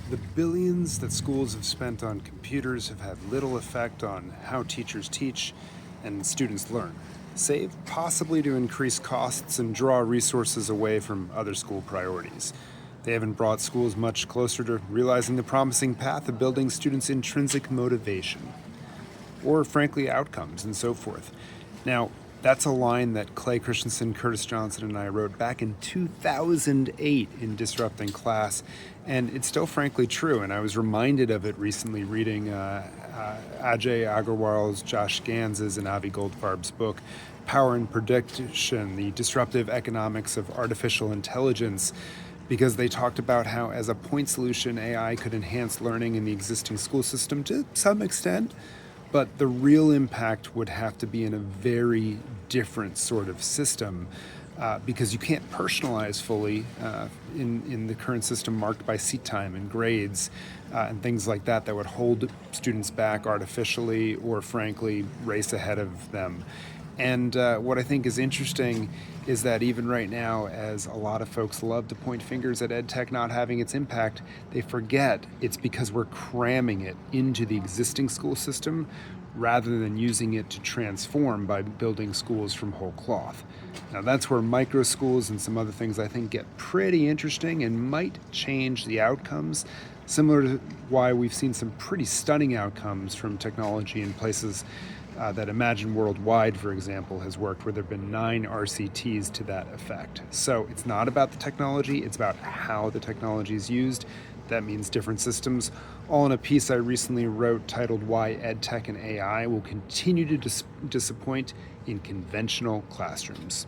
The billions that schools have spent on computers have had little effect on how teachers teach and students learn, save possibly to increase costs and draw resources away from other school priorities. They haven't brought schools much closer to realizing the promising path of building students' intrinsic motivation or frankly outcomes and so forth. Now, that's a line that Clay Christensen, Curtis Johnson, and I wrote back in 2008 in Disrupting Class, and it's still frankly true. And I was reminded of it recently reading Ajay Agarwal's, Josh Gans's, and Avi Goldfarb's book, Power and Prediction, The Disruptive Economics of Artificial Intelligence, because they talked about how, as a point solution, AI could enhance learning in the existing school system to some extent, but the real impact would have to be in a very different sort of system because you can't personalize fully in the current system marked by seat time and grades and things like that that would hold students back artificially or frankly race ahead of them. And what I think is interesting is that even right now, as a lot of folks love to point fingers at ed tech not having its impact, they forget it's because we're cramming it into the existing school system rather than using it to transform by building schools from whole cloth. Now, that's where micro schools and some other things I think get pretty interesting and might change the outcomes, similar to why we've seen some pretty stunning outcomes from technology in places that Imagine Worldwide, for example, has worked, where there have been 9 RCTs to that effect. So it's not about the technology, it's about how the technology is used. That means different systems. All in a piece I recently wrote titled Why EdTech and AI Will Continue to Disappoint in Conventional Classrooms.